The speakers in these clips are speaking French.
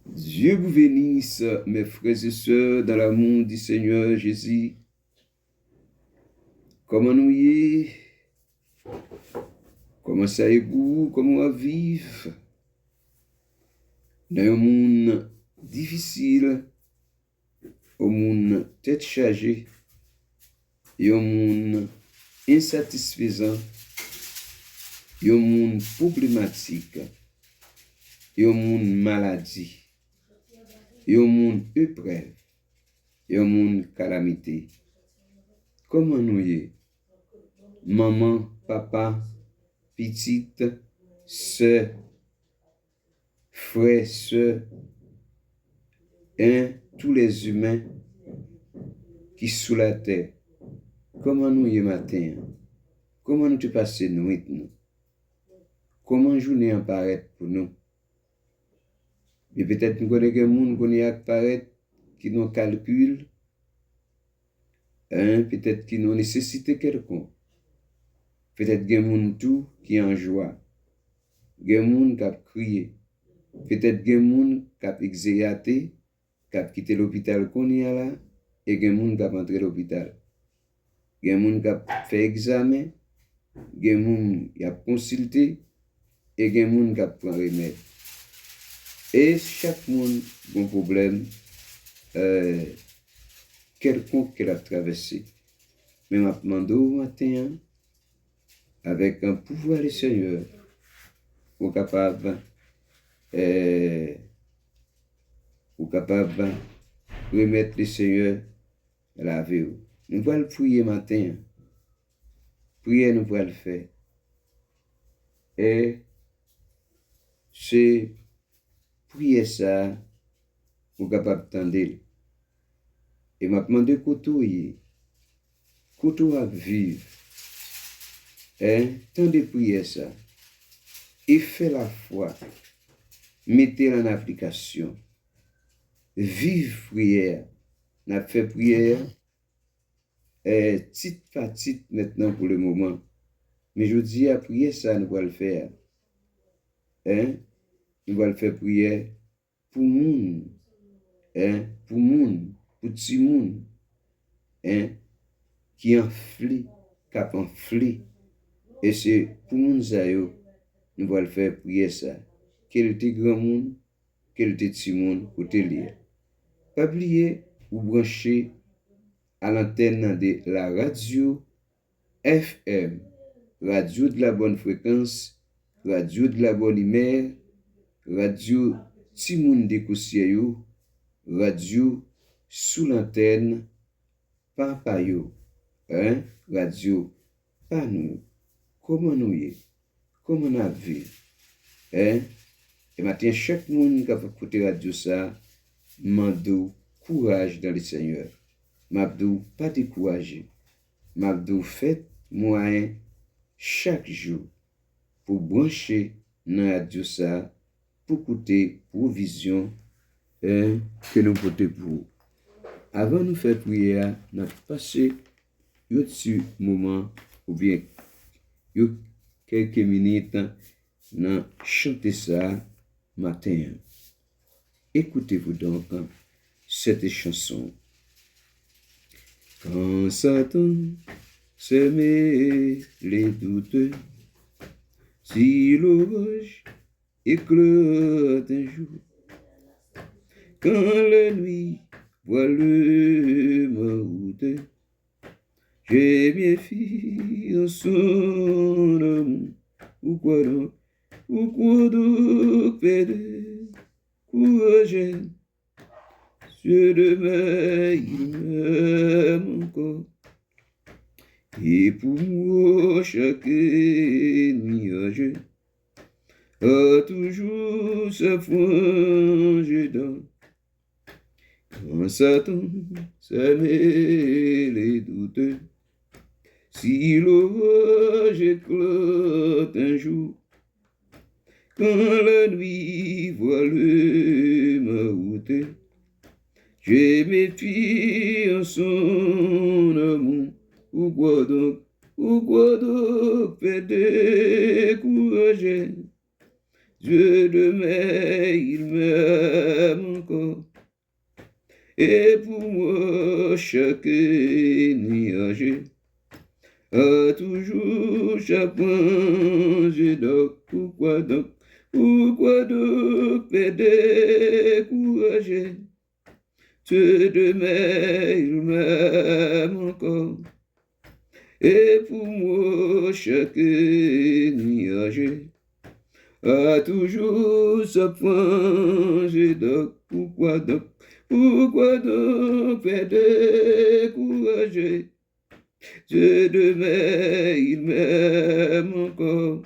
Dieu vous bénisse, mes frères et sœurs, dans l'amour du Seigneur Jésus. Comment nous y est? Comment ça est-vous? Comment vivre? Dans un monde difficile, un monde tête chargée, et un monde insatisfaisant, et un monde problématique, et un monde maladie, et un monde épreuve, et un monde calamité. Comment nous y est? Maman, papa, petite, sœur, frère, sœur, tous les humains qui sont sous la terre. Comment nous y est matin? Comment nous te passons nuit nous? Comment journée apparaît pour nous? Et peut-être nous connaissons des gens qui apparaît qui nous calculent, peut-être qui nous nécessité quelconque. Peut-être des gens tout qui en joie. Des gens qui ont crié. Peut-être des gens qui ont exécuté, qui ont quitté l'hôpital qu'on y a là, et des gens qui ont entré l'hôpital. Des gens qui ont fait examen, des gens qui ont consulté, et des gens qui ont pris remède. Et chaque monde a un problème quelconque qu'elle a traversé. Mais je demande au matin, avec un pouvoir du Seigneur, pour capable de remettre le Seigneur à la vie. Nous allons prier matin. Prier, nous allons le faire. Et c'est prier ça pour capable d'entendre. Et je demande côté à vivre. Tant de prier ça. Et fait la foi. Mettez-la en application. Vive prière. On a fait prière. Petite par petite maintenant pour le moment. Mais je dis à prier ça, nous allons le faire. Nous allons le faire prière pour moun. Pour moun. Pour petit moun. Qui enflé, cap enflé. Et c'est pour moun zayo. Nous allons le faire prier ça. Quel était grand moun, quel était petit moun pour te lire. Pas oublier ou brancher à l'antenne de la radio FM, radio de la bonne fréquence, radio de la bonne humeur, radio Timoun de Koussiayou, radio sous l'antenne Papayo, radio pas nous, comment nous y est, comment on a vu, et maintenant chaque monde qui a écouté radio ça, mandou courage dans le Seigneur. M'abdou pas découragé. M'abdou fait moyen chaque jour pour brancher dans la radio ça, pour écouter provision que nous portons pour. Avant de faire prière, nous avons passé un petit moment ou bien quelques minutes dans chanter ça matin. Écoutez-vous donc cette chanson. Quand Satan semait les doutes, si l'orage éclate un jour, quand la nuit voile ma route, j'ai bien fait en son amour, ou quoi donc perdre courage. Dieu demain, il m'aime encore. Et pour moi, chaque nuage a toujours sa frange dans. Quand Satan met les doutes, si l'orage éclate un jour, quand la nuit voile ma route, je m'éfie en son amour, ou quoi donc, fait décourager. Dieu demain, il m'aime Et pour moi, chaque nuage a toujours chaque point, donc pourquoi donc me décourager? Te demain, il m'aime encore. Et pour moi, chaque nuage a toujours ce point, pourquoi donc me décourager? Dieu demain, il m'aime encore.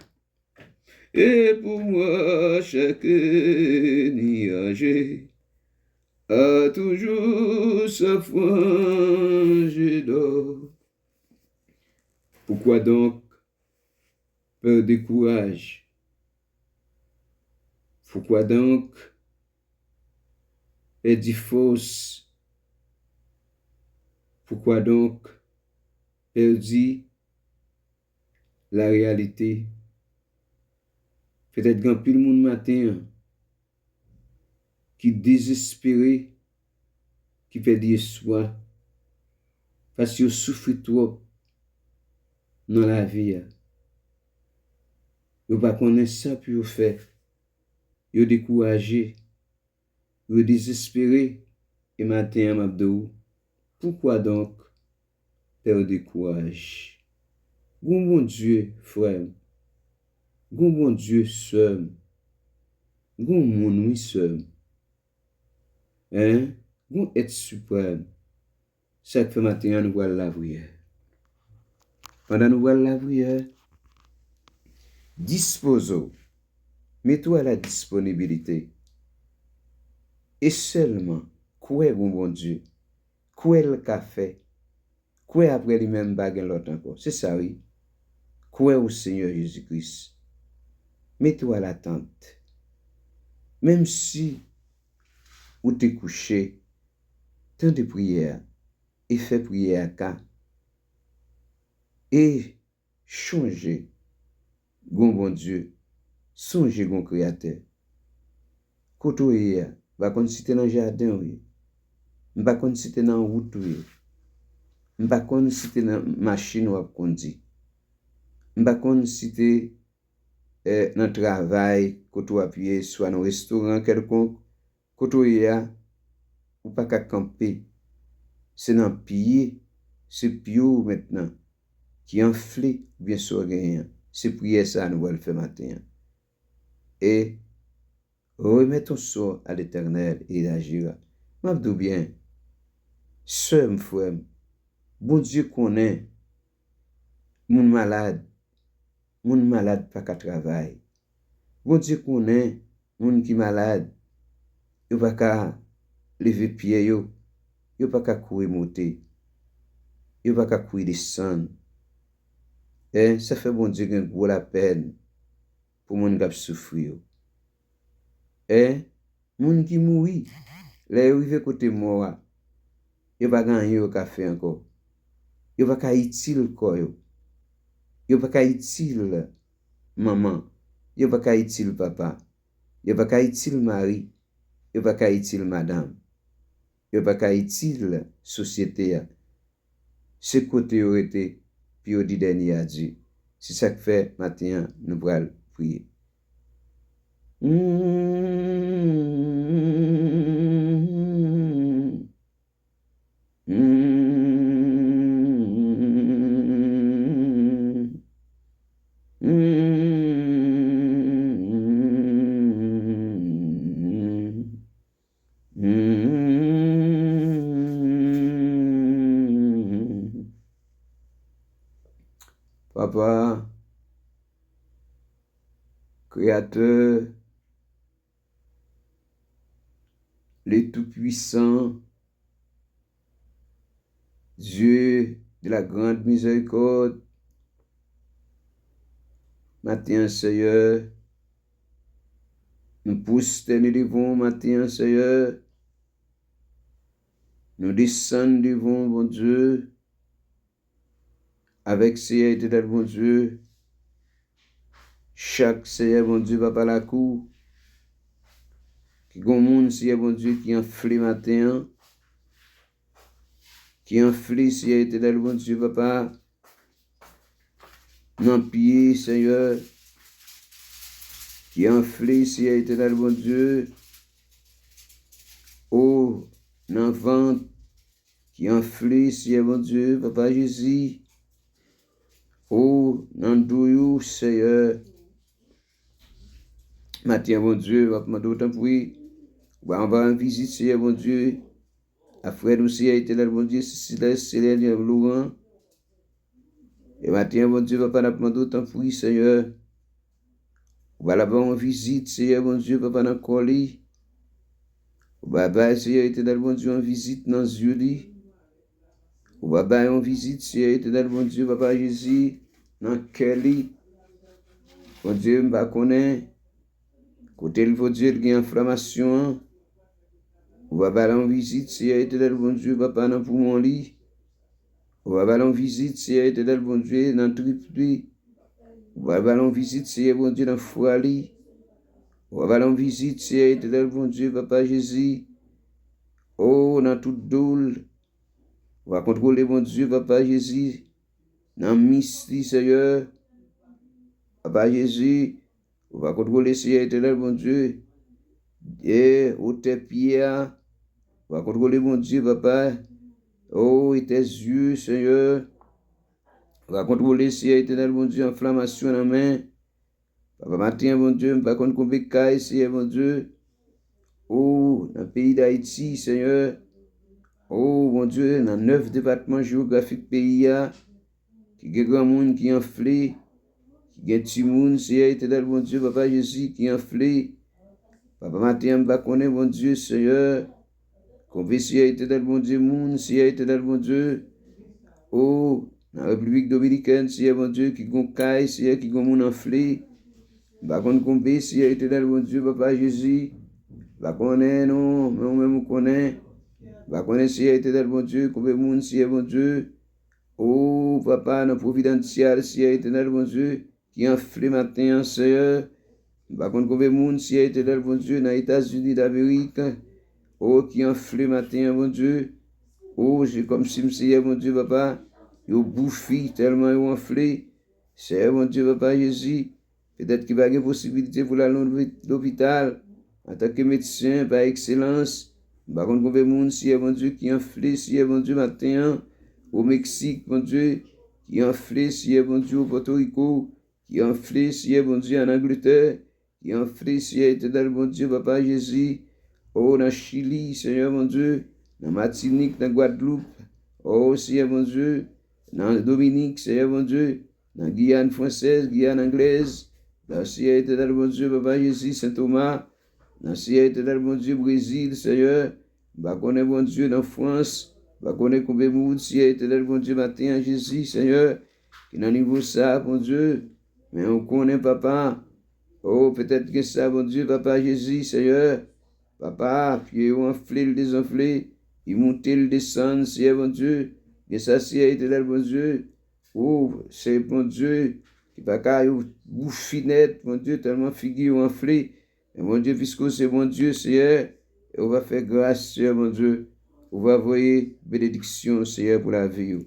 Et pour moi, chaque nuage a toujours sa frange d'or. Pourquoi donc peur de courage? Pourquoi donc perdre force? Pourquoi donc perdre la réalité? Peut-être qu'un pile monde matin qui désespéré, qui perd espoir, parce qu'il souffre trop dans la vie. Yo pas connaître ça pour faire. Yo découragé, yo désespéré. Et matin, m'abdou, pourquoi donc perdre courage? Bon Dieu, frère, bon Dieu, sœur, mon oui, sœur, hein, bon être suprême. Chaque fait matin, nous voit la prière. Pendant nous voir la prière, disposons, mets-toi à la disponibilité. Et seulement, quoi bon Dieu, quoi le café, quoi après lui-même baguette l'autre encore. C'est ça, oui. Quoi au Seigneur Jésus-Christ. Mets-toi à l'attente. Même si ou t'es couché, temps de prière, et fais prière à et changer, bon Dieu, songez bon Créateur. Koto hier, va kon si t'es dans le jardin, oui. M'pa kon si t'es dans la route, oui. M'pa kon si t'es dans la machine ou à conduire. M'pa kon si t'es dans le travail, koto appuyé, soit dans un restaurant quelconque, koto hier, ou pas qu'à camper. C'est dans le pied, c'est pio maintenant, qui enflé, bien sûr, gagnant. C'est prier ça, nous allons le faire matin. Et remettons ça à l'Éternel et il agira. M'abdou bien, seul frère, bon Dieu connaît, mon malade pas qu'à travail. Bon Dieu connaît, mon qui malade, yo pas qu'à lever pied yo pas qu'à courir monter, yo pas qu'à courir descendre. Et ça fait bon Dieu gain gros la peine pour mon qui souffrir. Et mon qui mouri, les arrivé côté mort, yo pas gagner au café encore. Yo pas qu'à utile quoi yo pas qu'à utile maman, yo pas qu'à utile papa, yo pas qu'à utile mari, yo pas qu'à utile madame, yo pas qu'à utile société. Ce côté aurait été, puis au dit dernier a dit. C'est ça que fait matin, nous allons prier. Papa, Créateur, le Tout-Puissant, Dieu de la grande miséricorde, matin, Seigneur, nous poussons nous devant, matin, Seigneur, nous descendons devant, bon Dieu, avec Seigneur éternel, bon Dieu, chaque Seigneur, bon Dieu, papa la cour, qui gon monde, Seigneur, bon Dieu, qui enflé matin, qui enfle, Seigneur éternel, bon Dieu, papa, dans le pied, Seigneur, qui enfle, Seigneur éternel, bon Dieu, oh, dans le ventre, qui enfle, Seigneur, bon Dieu, papa Jésus, oh, dans le douillou, Seigneur, matin, bon Dieu, va demander autant pour lui, on va en visite, Seigneur, bon Dieu, à frère nous, Seigneur éternel, bon Dieu, Célène, Laurent, et matin, bon Dieu, papa, n'a demandé autant pour lui, Seigneur, on va là-bas en visite, Seigneur, bon Dieu, papa, dans le colis, on va Seigneur éternel, bon Dieu, en visite dans les yeux, on va en visite, Seigneur éternel, bon Dieu, papa Jésus, dans le cœur, bon Dieu, je connais, côté le bon Dieu, il y a une inflammation, on va aller en visite, Seigneur éternel, bon Dieu, papa, dans poumon lit. On va aller en visite, Seigneur éternel, bon Dieu, dans le triple. On va aller en visite, Seigneur, bon Dieu, dans le foie lit. On va aller en visite, Seigneur éternel, bon Dieu, papa Jésus. Oh, dans toute doule. On va contrôler, bon Dieu, papa Jésus. Dans le mystique, Seigneur. Papa Jésus. On va contrôler, Seigneur éternel, bon Dieu. Et au tes pieds, on va contrôler, mon Dieu, papa. Oh, et tes yeux, Seigneur. On va contrôler, Seigneur éternel, mon Dieu, inflammation dans la main. Papa matin, mon Dieu, par contre, qu'on bécaille, Seigneur, mon Dieu. Oh, dans le pays d'Haïti, Seigneur. Oh, mon Dieu, dans 9 départements géographiques pays, qui y a grand monde qui enflé, qui y a petit monde, Seigneur éternel, mon Dieu, papa Jésus, qui enflé. Papa matin, on connaître, mon Dieu, Seigneur. Qu'on veut, Seigneur éternel, mon Dieu, monde, Seigneur éternel, mon Dieu. Oh, dans la République dominicaine, Seigneur, mon Dieu, qui gon caille, Seigneur, qui gon moun enflé. Bah, qu'on veut, Seigneur éternel, mon Dieu, papa Jésus. Bah, qu'on est, non, mais on même connaît. Bah, qu'on est, Seigneur éternel, mon Dieu, qu'on veut moun, Seigneur, mon Dieu. Oh, papa, dans providentiel, Seigneur éternel, mon Dieu, qui enflé matin, Seigneur. Bah, qu'on veut moun, Seigneur éternel, mon Dieu, dans les États-Unis d'Amérique. Oh, qui enflé matin, mon Dieu. Oh, c'est comme si, Seigneur, mon Dieu, papa, yo bouffi tellement yo enflé. Seigneur, mon Dieu, papa Jésus, peut-être qu'il va y avoir possibilité pour aller à l'hôpital en tant que médecin par excellence. Par contre, on veut moun, Seigneur, mon Dieu, qui enflé, Seigneur, mon Dieu, matin, au Mexique, mon Dieu, qui enflé, Seigneur, mon Dieu, au Porto Rico, qui enflé, Seigneur, mon Dieu, en Angleterre, qui enflé, Seigneur, éternel, mon Dieu, papa Jésus, oh, dans Chili, Seigneur, mon Dieu, dans Martinique, dans Guadeloupe, oh, Seigneur, mon Dieu, dans Dominique, Seigneur, mon Dieu, dans Guyane française, Guyane anglaise, dans Seigneur, éternel, mon Dieu, papa Jésus, Saint-Thomas, dans Seigneur, éternel, mon Dieu, Brésil, Seigneur, bah, connaît, mon Dieu, dans France, bah, connaît, combien de monde, Seigneur, éternel, mon Dieu, matin, Jésus, Seigneur, qui dans niveau ça, mon Dieu, mais on connaît, papa, oh, peut-être que ça, mon Dieu, papa Jésus, Seigneur, papa, puis on enflé, le désenflé, il monte, le descend, Seigneur, mon Dieu, et ça, Seigneur, éternel, mon Dieu, oh, c'est mon Dieu, qui va qu'à bouffer net, mon Dieu, tellement figure enflé, et mon Dieu, puisque c'est mon Dieu, Seigneur, et on va faire grâce, Seigneur, mon Dieu, on va envoyer bénédiction, Seigneur, pour la vie, ou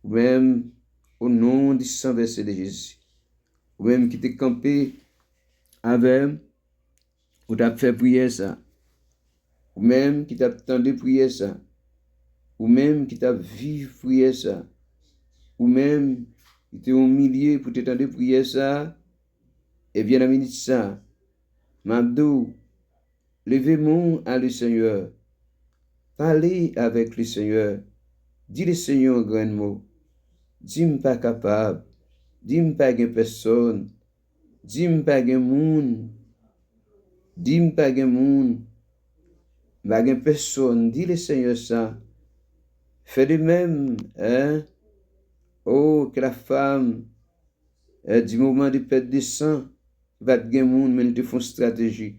même, au nom du sang versé de Jésus, ou même qui t'est campé avec, ou t'as fait prier ça, ou même qui t'a attendu prier ça, ou même qui t'a vu prier ça, ou même qui t'est au milieu pour t'attendre prier ça, et bien la minute ça, Mabdou, levez-moi à le Seigneur, parlez avec le Seigneur, dis le Seigneur un grand mot, dis-moi pas capable, dis-moi pas de personne, dis-moi pas de monde, dis-moi pas de monde, pas de personne, dis le Seigneur ça, fais de même, hein? Oh, que la femme, du moment de perte de sang, va te gagner monde, mais te font stratégie.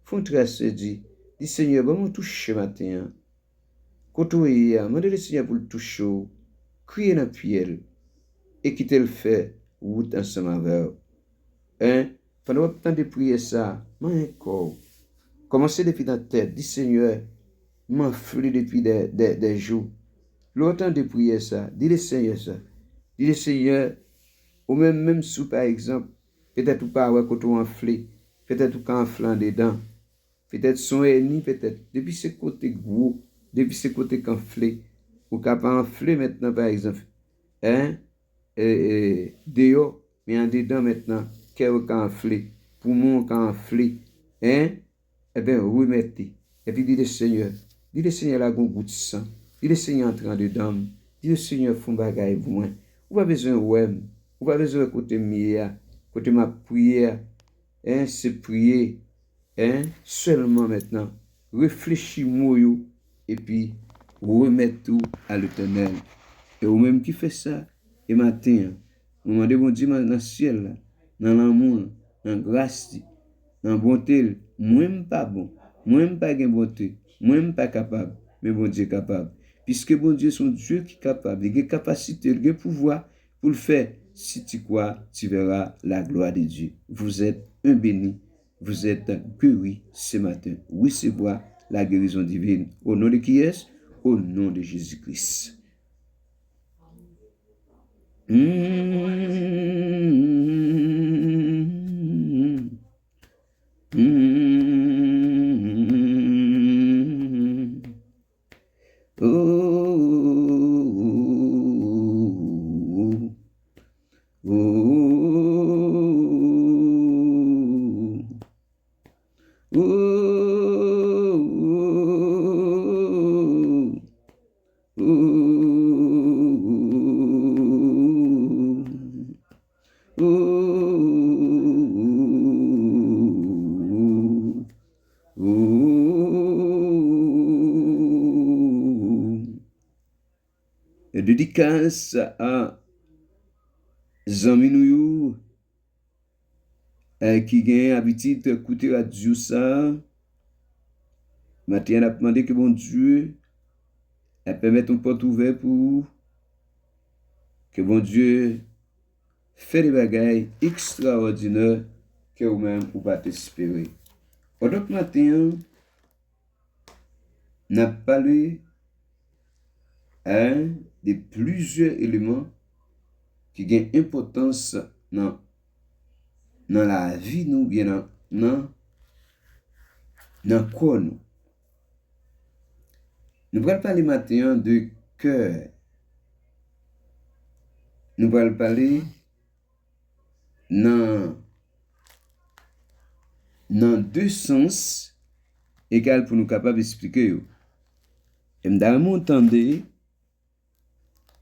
Font tracer, dis Seigneur, va me toucher matin. Côtoyer, demande le Seigneur pour le toucher. Crier dans la pied, et quitter le fait, route ensemble avec. Hein? Pendant que tu de prier ça, mais encore. Commencez depuis ta tête, dis Seigneur, m'enfle depuis des jours. L'autant de prier ça, dis le Seigneur ça. Dis le Seigneur, ou même sous par exemple, peut-être ou pas ouais, quand on enflé, peut-être ou quand enflant dedans, peut-être son ennemi, peut-être, depuis ce côté gros, depuis ce côté enflé, ou capable enflé maintenant par exemple, hein, dehors, mais en dedans maintenant, cœur enflé, poumon enflé, hein, eh bien, remettez. Et puis, dis le Seigneur, la goût de sang, dis le Seigneur entrant dedans, dis le Seigneur, font bagaille pour moi. Ou pas besoin de ouais, ou pas besoin de côté mia, côté ma prière, hein, c'est prier, hein, seulement maintenant, réfléchis moi et puis remettre tout à l'Éternel. Et ou même qui fait ça, et matin, au moment de bon Dieu dans le ciel, dans l'amour, dans la grâce, dans la bonté, moi-même pas bon, moi-même pas de bonté, moi-même pas capable, mais bon Dieu est capable. Puisque bon Dieu, son Dieu qui est capable, il a capacité, il a pouvoir pour le faire. Si tu crois, tu verras la gloire de Dieu. Vous êtes un béni, vous êtes guéri ce matin. Recevez la guérison divine. Au nom de qui est-ce? Au nom de Jésus-Christ. Dédicace à Zaminou qui a l'habitude d'écouter radio ça. Maintenant, on a demandé que bon Dieu permette une porte ouverte pour que bon Dieu fait des bagailles extraordinaires que vous-même vous pas espérer. Aujourd'hui matin, on a parlé de plusieurs éléments qui ont importance dans la vie nous bien dans quoi nous. Nous allons parler maintenant de cœur. Nous allons parler dans deux sens égaux pour nous capables d'expliquer. Et nous allons entendre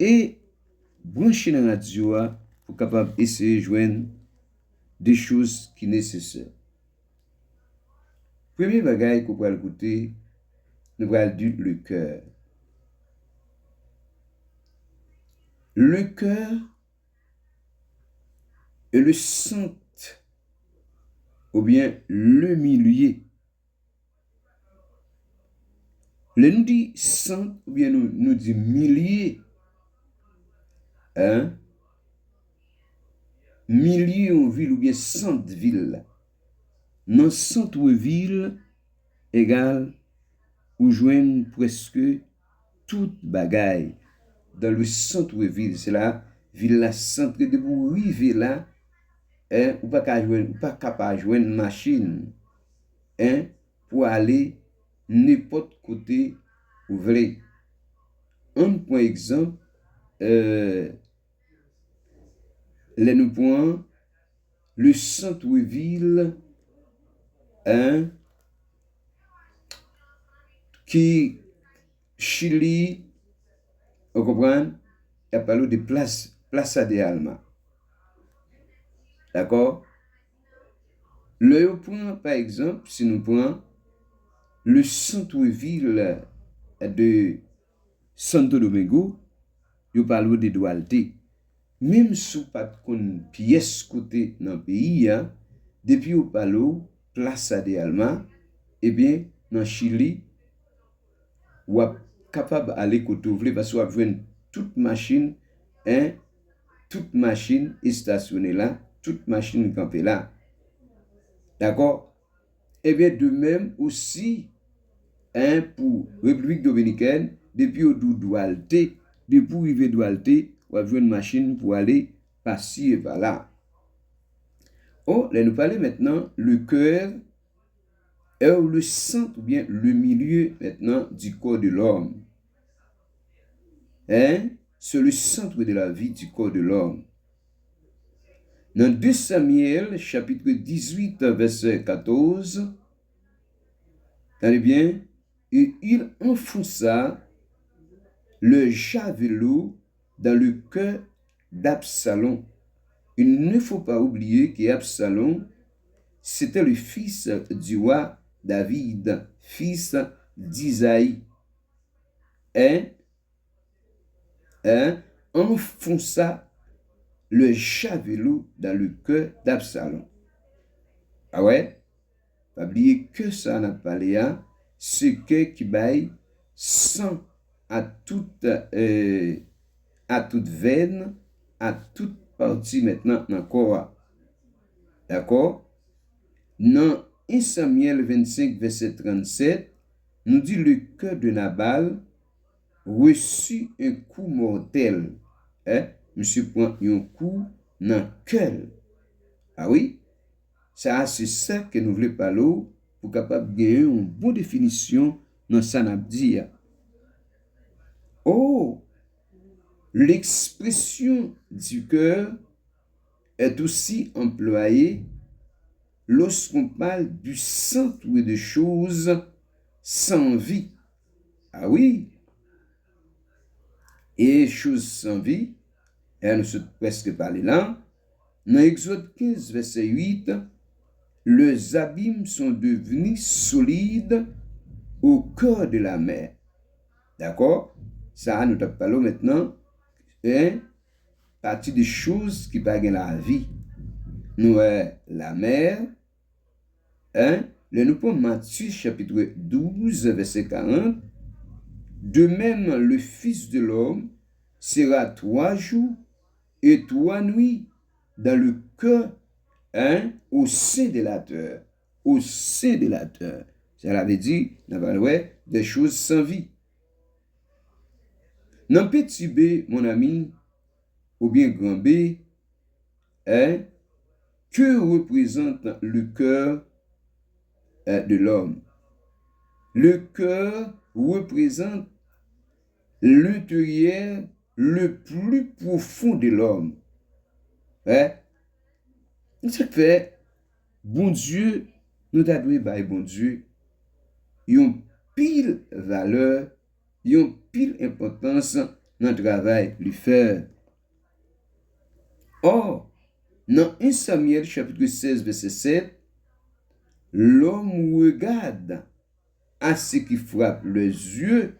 et brancher dans la radio pour capable essayer de joindre des choses qui sont nécessaires. Premier bagage qu'on va écouter, nous allons dire le cœur. Le cœur est le centre ou bien le milieu. Le nous dit centre ou bien nous dit milieu. Milieu en ville ou bien centre ville. Dans centre ville égale ou joindre presque toute bagaille. Dans le centre ville, c'est là, ville la centre de vous arriver là, ou pas capable de joindre une machine, pour aller n'importe côté où vous voulez. Un point exemple, nous prenons le centre-ville qui Chili, vous comprenez, il y a parlé de Plaza de Alma. D'accord? Le point, par exemple, si nous prenons le centre-ville de Santo Domingo, il parle de Duarte. Même si pas de pièce côté dans le pays, depuis au palo Plaza de Alma, eh bien, dans Chili, ou capable d'aller côté ouvrier parce que vous avez toute machine est stationnée là, toute machine campée là. D'accord? Et bien, de même aussi, pour République Dominicaine, depuis au Duarte, de pour arriver d'Oualté, ou avoir une machine pour aller passer et par là. Oh, là, nous parlons maintenant, le cœur est le centre ou bien le milieu maintenant du corps de l'homme. Hein? C'est le centre de la vie du corps de l'homme. Dans 2 Samuel, chapitre 18, verset 14, tenez bien, et il enfonça le javelot dans le cœur d'Absalom. Il ne faut pas oublier qu'Absalom, c'était le fils du roi David, fils d'Isaïe. Enfonça le javelot dans le cœur d'Absalom. Ah ouais? Pas oublier que ça n'a pas l'air, ce qui baille sang à toute veine, à toute partie maintenant dans le corps. D'accord? Dans 1 Samuel 25, verset 37, nous dit le cœur de Nabal reçut un coup mortel. Monsieur prend un coup dans le cœur. Ah oui? Ça, c'est ça que nous voulons parler pour capable gagner une bonne définition dans ça n'a dit. Oh, l'expression du cœur est aussi employée lorsqu'on parle du centre de choses sans vie. Ah oui. Et choses sans vie, et nous sommes presque parlé là, dans Exode 15, verset 8, les abîmes sont devenus solides au cœur de la mer. D'accord? Ça, nous parlons maintenant, partie des choses qui baguent la vie. Nous, la mer, nous prenons Matthieu chapitre 12, verset 40. De même, le Fils de l'homme sera 3 jours et 3 nuits dans le cœur, au sein de la terre. Au sein de la terre. Ça veut dire, des choses sans vie. Dans petit B, mon ami, ou bien grand B, que représente le cœur de l'homme? Le cœur représente l'intérieur le plus profond de l'homme. Ça fait, bon Dieu, nous avons bon Dieu, ils ont pile valeur, ils ont pile importance dans le travail lui faire. Or, dans 1 Samuel chapitre 16, verset 7, l'homme regarde à ce qui frappe les yeux,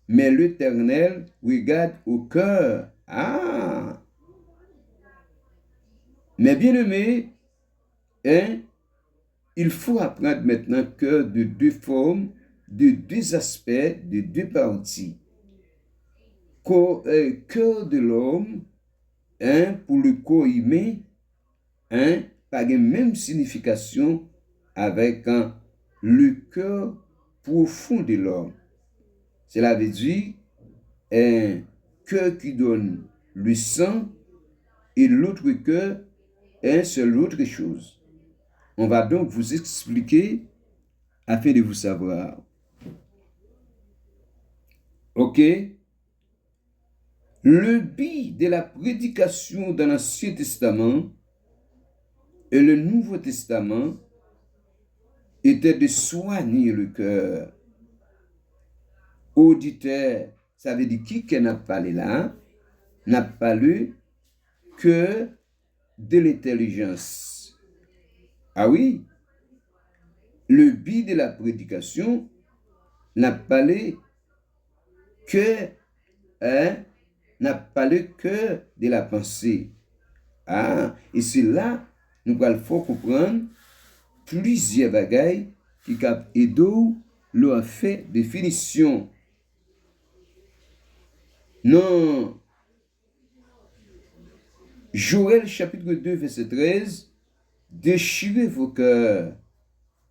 mais l'Éternel regarde au cœur. Ah! Mais bien aimé, il faut apprendre maintenant cœur de deux formes, de deux aspects, de deux parties. Cœur de l'homme, pour le corps humain, pas la même signification avec le cœur profond de l'homme. Cela veut dire un cœur qui donne le sang et l'autre cœur, c'est l'autre chose. On va donc vous expliquer afin de vous savoir. Ok? Le but de la prédication dans l'Ancien Testament et le Nouveau Testament était de soigner le cœur. Auditeur, ça veut dire qui n'a parlé là? N'a parlé que de l'intelligence. Ah oui? Le but de la prédication n'a parlé que de la pensée. Ah, et c'est là nous allons comprendre plusieurs bagailles qui cap aider leur fait définition. Non. Joël chapitre 2 verset 13, déchirez vos cœurs.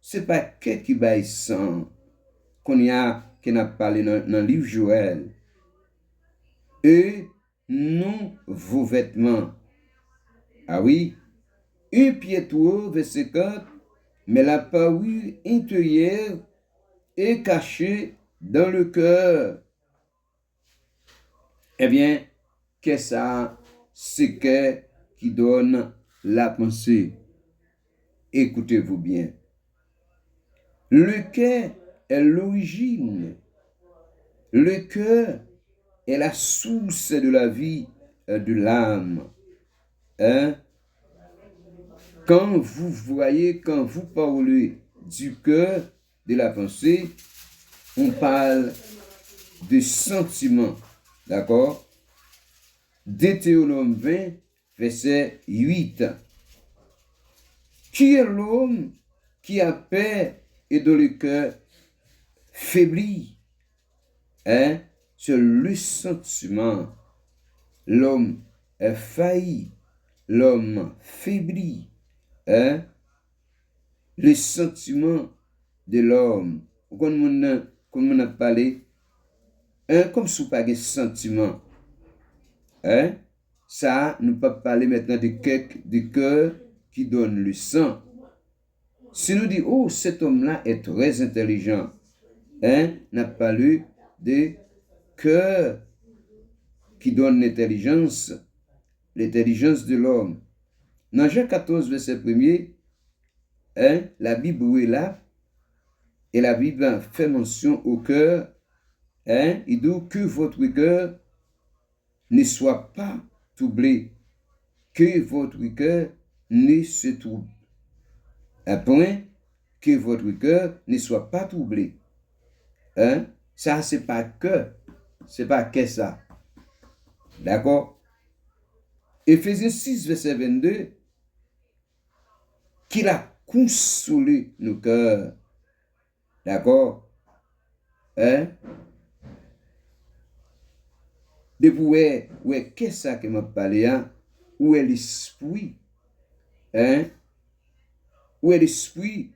C'est pas qu'est qui baille sang qu'on a parlé dans le livre Joël. et non vos vêtements. Ah oui, 1 Pierre verset 4, mais la parure intérieure est cachée dans le cœur. Eh bien, qu'est-ce ça? C'est que qui donne la pensée. Écoutez-vous bien. Le cœur est l'origine. Le cœur est la source de la vie de l'âme. Hein? Quand vous parlez du cœur, de la pensée, on parle de sentiments. D'accord? Deutéronome 20, verset 8. Qui est l'homme qui a peur et dont le cœur faiblit? Hein? C'est le sentiment. L'homme est failli. L'homme faiblit. Hein? Le sentiment de l'homme. Comme on a parlé, comme si pas de sentiment. Hein? Ça, nous pas parler maintenant de cœur qui donne le sang. Si nous disons, oh, cet homme-là est très intelligent, hein? N'a pas lu de cœur qui donne l'intelligence de l'homme. Dans Jean 14, verset 1er, hein, la Bible est là, et la Bible fait mention au cœur, hein, il dit que votre cœur ne soit pas troublé, que votre cœur ne se trouble. Un point, que votre cœur ne soit pas troublé. Hein? Ça, c'est pas que ça. D'accord? Éphésiens 6, verset 22, qu'il a consolé nos cœurs. D'accord? Hein? Depuis, qu'est-ce que m'a parlé, hein? Où est l'esprit? Hein? Où est l'esprit?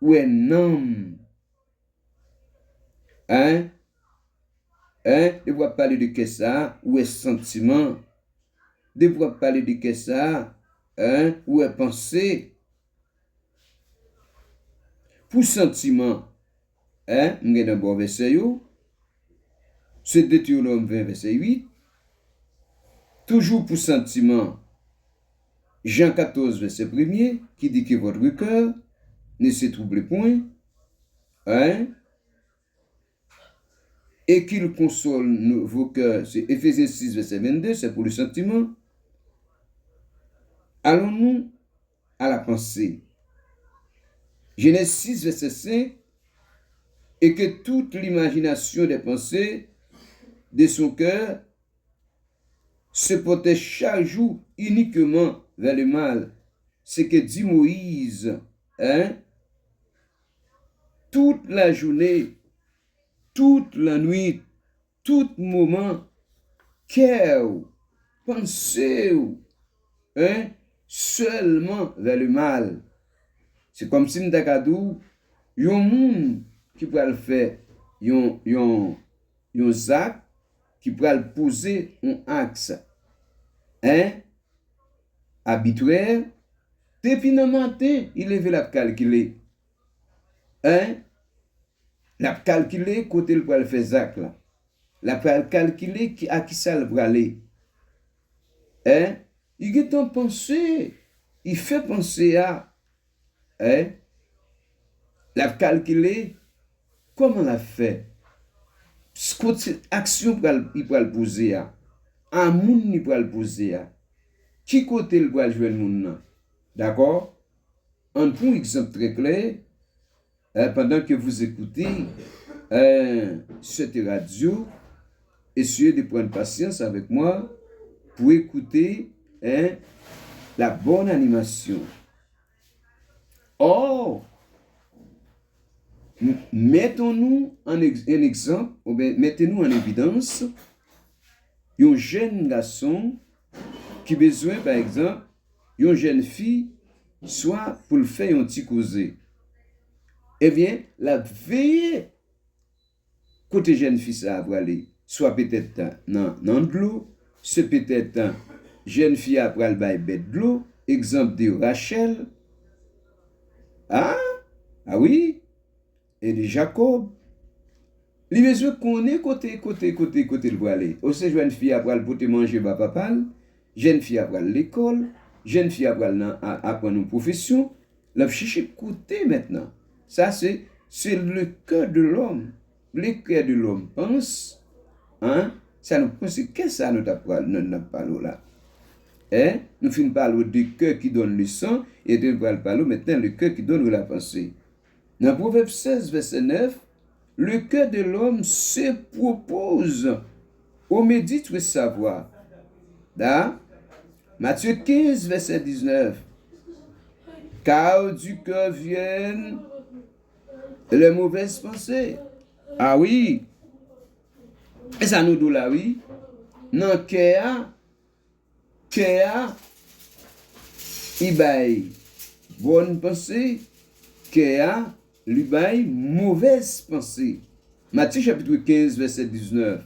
Où est l'âme? Hein? Hein? De pouvoir parler de qu'est-ce ça? Où est sentiment? De pouvoir parler de qu'est-ce ça? Hein? Où est pensée? Pour sentiment, hein? M'gè un bon verset yo. C'est Deutéronome 20, verset 8. Toujours pour sentiment, Jean 14, verset 1er, qui dit que votre cœur ne se trouble point, hein? Et qu'il console vos cœurs. C'est Éphésiens 6, verset 22, c'est pour le sentiment. Allons-nous à la pensée. Genèse 6, verset 5, et que toute l'imagination des pensées de son cœur se portait chaque jour uniquement vers le mal. C'est que dit Moïse, hein? Toute la journée, toute la nuit, tout moment, cœur, pensée, hein? Seulement vers le mal. C'est comme si nous avons dit, yon moun qui peut le faire, yon zak qui peut le poser un axe, hein? Arbitraire, depuis le matin, il est la calculer. Hein? La calculer côté le pour faire zak là. La calculer à qui ça le aller. Hein? Il est en pensée, il fait penser à, hein? La calculer comment la fait. Action il peut le poser à. Un monde il peut le poser à. Qui côté le peut jouer le monde? D'accord? Un point exemple très clair, pendant que vous écoutez cette radio, essayez de prendre patience avec moi pour écouter la bonne animation. Or, mettons-nous un exemple, ou bien mettez-nous en évidence un jeune garçon qui a besoin, par exemple, une jeune fille, soit pour le faire un petit causé. Eh bien, la veille, côté jeune fille, ça va aller. soit peut-être dans de l'eau, c'est peut-être jeune fille après le bail bête de l'eau, exemple de Rachel, ah, ah oui, et de Jacob. Les besoin qu'on est côté le voir aller. Aussi jeune fille après le pour te manger va papa, jeune fille après l'école, jeune fille après apprendre une profession, la chercher côté maintenant. Ça c'est le cœur de l'homme. Le cœur de l'homme pense, hein, ça nous pense qu'est-ce que ça nous parlé là. Hein? Nous finissons par le cœur qui donne le sang et nous parlons maintenant le cœur qui donne la pensée. Dans Proverbe 16 verset 9, le cœur de l'homme se propose au médite de savoir. Dans Matthieu 15, verset 19. Car du cœur viennent les mauvaises pensées. Ah oui. Et ça nous dit là, oui. Dans le cœur, il baille bonne pensée, cœur, lui baille mauvaise pensée. Matthieu chapitre 15, verset 19.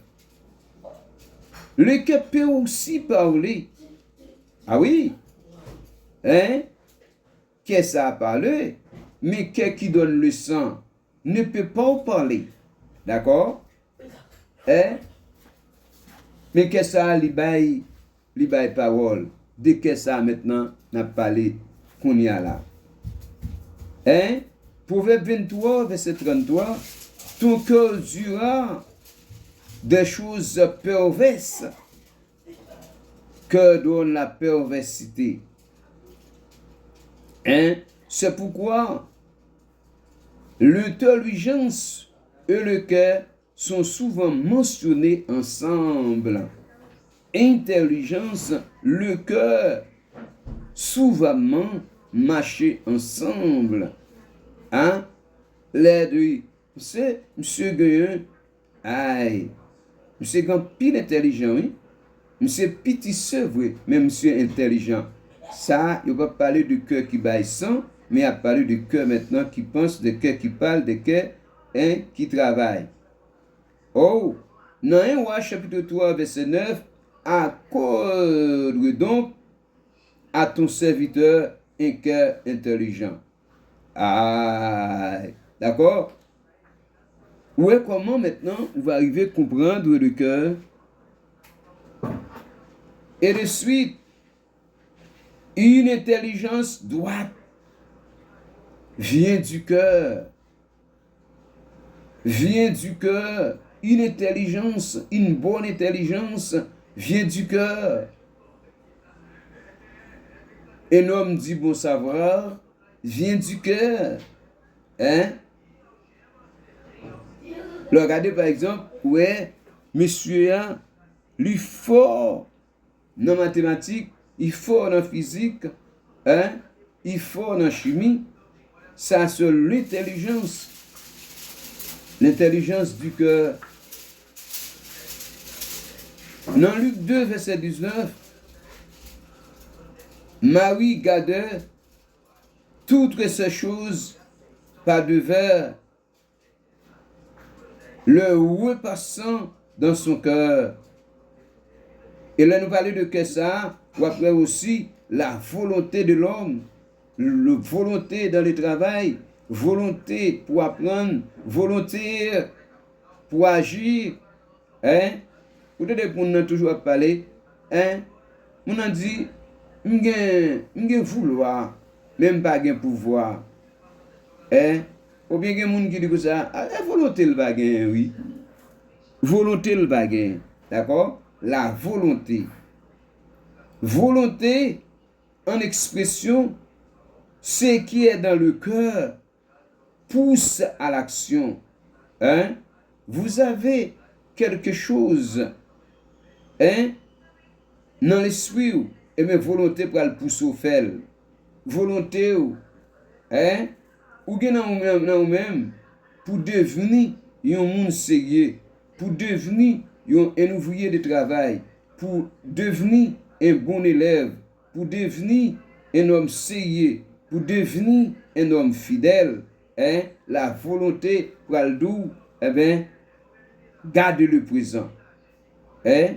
Le cœur peut aussi parler. Ah oui. Hein? Qu'est-ce que ça a parlé? Mais cœur qui donne le sang ne peut pas en parler. D'accord? Hein? Mais qu'est-ce que ça a, li baille parole? De qu'est-ce ça maintenant n'a parlé qu'on y a là? Hein? Proverbe 23, verset 33. Ton cœur dira des choses perverses que donne la perversité. Hein? C'est pourquoi l'intelligence et le cœur sont souvent mentionnés ensemble. Intelligence, le cœur, souvent marcher ensemble. Hein? Les deux. C'est monsieur Guyon, aïe, monsieur grand pile intelligent, oui. Monsieur petit vrai, mais monsieur intelligent. Ça, il va parler du cœur qui baille sang, mais il va parler du cœur maintenant qui pense, de cœur qui parle, de cœur hein, qui travaille. Oh, dans 1 Roi chapitre 3, verset 9, accorde donc à ton serviteur un cœur intelligent. Ah, d'accord? Ouais, comment maintenant on va arriver à comprendre le cœur? Et de suite, une intelligence droite vient du cœur. Vient du cœur. Une intelligence, une bonne intelligence vient du cœur. Un homme du bon savoir vient du cœur. Hein? Regardez par exemple, ouais, monsieur, lui fort dans mathématiques, il fort dans physique, hein? Il fort dans chimie. Ça, c'est l'intelligence. L'intelligence du cœur. Dans Luc 2, verset 19, Marie gardait toutes ces choses par devers, le repassant dans son cœur. Et là, nous parlons de que ça, ou après aussi la volonté de l'homme, la volonté dans le travail, volonté pour apprendre, volonté pour agir. Hein? Vous devez toujours parler. Hein? On a dit, m'gen vouloir, même pas gen pouvoir. Hein? Ou bien gen moun qui dit que ça, volonté le bagay, oui. Volonté le bagay. D'accord? La volonté. Volonté, en expression, ce qui est dans le cœur pousse à l'action. Hein? Vous avez quelque chose hein? Dans l'esprit, et bien volonté pour le pousser au fel. Volonté, hein? Ou bien dans vous-même, pour devenir un monde sérieux, pour devenir un ouvrier de travail, pour devenir un bon élève, pour devenir un homme sérieux, pour devenir un homme fidèle, hein? La volonté pour le doux, eh bien, garde le présent. hein,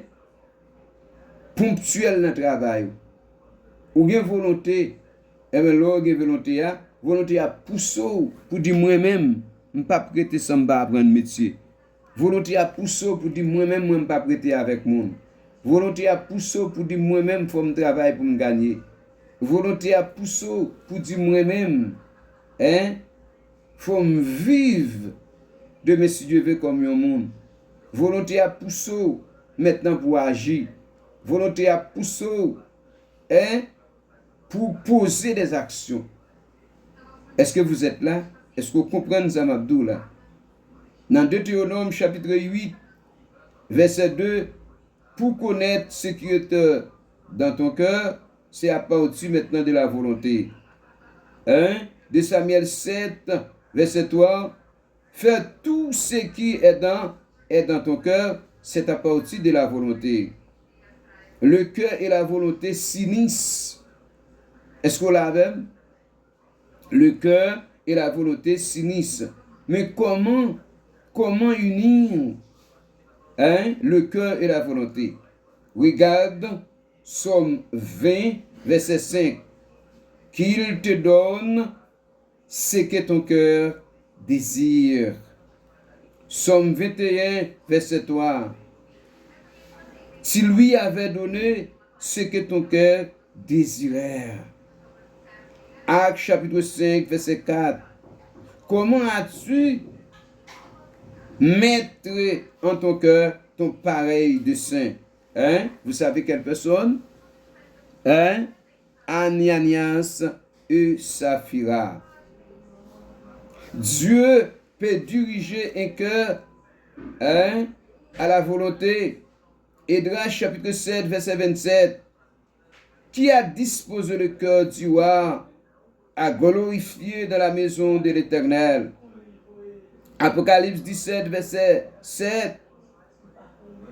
ponctuel dans le travail. Ou une volonté, et bien là, volonté à pousser pour dire moi-même, je ne peux pas prêter sans apprendre métier. Volonté à pousser pour dire moi-même, je ne peux pas prêter avec monde. Volonté à pousser pour dire moi-même, il faut me travailler pour me gagner. Volonté à pousser pour dire moi-même, hein, faut me vivre de mes si Dieu veut comme un monde. Volonté à pousser maintenant pour agir. Volonté à pousser, hein, pour poser des actions. Est-ce que vous êtes là? Est-ce que vous comprenez ça, Mabdou, là? Dans Deutéronome chapitre 8, verset 2, pour connaître ce qui est dans ton cœur, c'est à partir maintenant de la volonté. 2 Samuel 7, verset 3, faire tout ce qui est dans ton cœur, c'est à partir de la volonté. Le cœur et la volonté s'unissent. Est-ce qu'on l'a même? Le cœur et la volonté s'unissent. Mais comment unir le cœur et la volonté? Regarde Psaume 20, verset 5. Qu'il te donne ce que ton cœur désire. Psaume 21, verset 3. S'il lui avait donné ce que ton cœur désirait. Actes chapitre 5, verset 4. Comment as-tu mettre en ton cœur ton pareil de saint? Vous savez quelle personne? Ananias et Saphira. Dieu peut diriger un cœur à la volonté. Esdras chapitre 7, verset 27. Qui a disposé le cœur du roi à glorifier dans la maison de l'Éternel? Apocalypse 17, verset 7.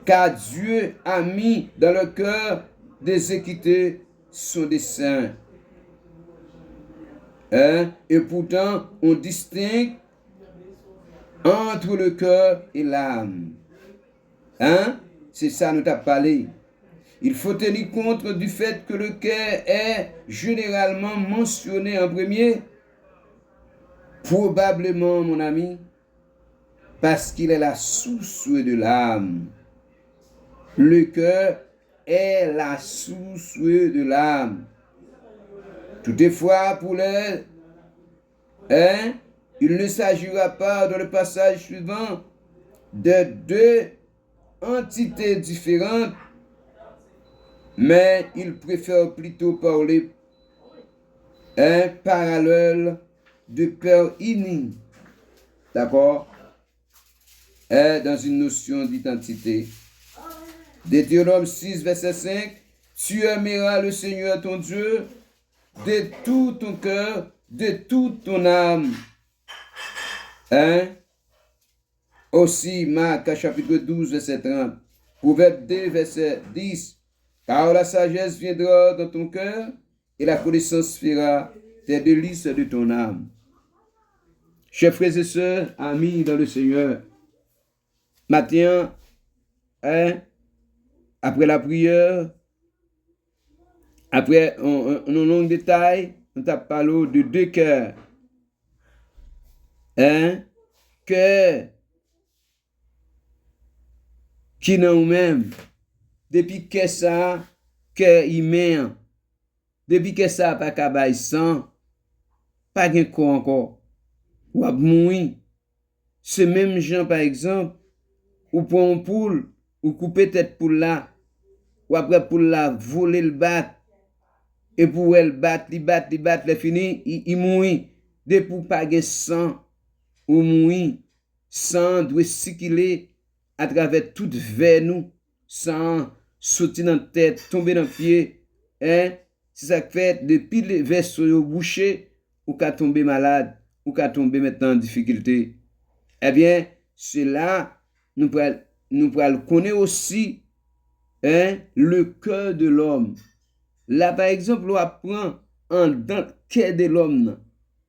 Car Dieu a mis dans le cœur d'exécuter son dessein. Et pourtant, on distingue entre le cœur et l'âme. C'est ça nous t'a parlé. Il faut tenir compte du fait que le cœur est généralement mentionné en premier. Probablement, mon ami, parce qu'il est la source de l'âme. Le cœur est la source de l'âme. Toutefois, pour les, il ne s'agira pas dans le passage suivant de deux entités différentes, mais il préfère plutôt parler parallèle de père unis. D'accord? Dans une notion d'identité. Deutéronome 6, verset 5. Tu aimeras le Seigneur ton Dieu de tout ton cœur, de toute ton âme. Aussi, Marc chapitre 12, verset 30. Proverbe 2, verset 10. Car la sagesse viendra dans ton cœur et la connaissance fera tes délices de ton âme. Chers frères et sœurs, amis dans le Seigneur, matin, après la prière, après un long détail, on t'a parlé de deux cœurs. Cœur qui dans nous-mêmes, depuis que ça, cœur humain, depuis que ça, pas qu'à sang, pas de quoi encore, ou à mourir. Ce même gens, par exemple, ou prend une poule, ou couper tête poule là, ou après poule là, voler le bat, et pour elle battre, le fini, il mourit. Depuis pas de sang, ou mourir, sang doit circuler à travers toute vers nous, sang sortir dans la tête, tomber dans le pied, c'est ça qui fait, depuis les vaisseaux bouchés, ou qu'à tomber malade, ou qu'à tomber maintenant en difficulté. Eh bien, cela, nous pourrons le connaître aussi, le cœur de l'homme. Là, par exemple, on apprend en dans le cœur de l'homme,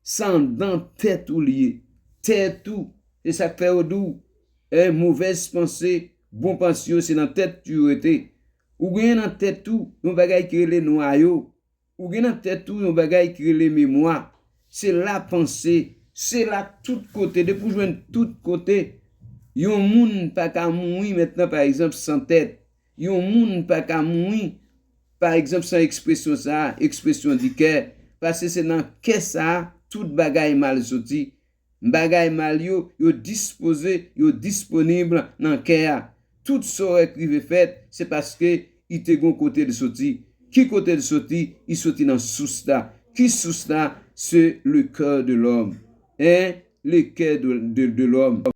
sans dans tête ou lié, tête ou, et ça fait au doux, mauvaise pensée, bon pensée c'est dans tête tu été. Ou gen dans tête tout, yon bagay qui les noyau. Ou gen dans tête tout, yon bagay qui les mémoire. C'est la pensée, c'est là tout côté, depuis joindre tout côté. Yon moun pas ka mourir maintenant par exemple sans tête. Yon moun pas ka mourir par exemple sans expression ça, expression du cœur parce que c'est dans cœur ça tout bagay mal sorti. Bagay mal yo disposé, yo disponible dans cœur. Tout ça qui fait, c'est parce que il te gon côté de sorti. Qui côté de sorti? Il sorti dans source là. Qui source là? C'est le cœur de l'homme. Hein? Le cœur de l'homme.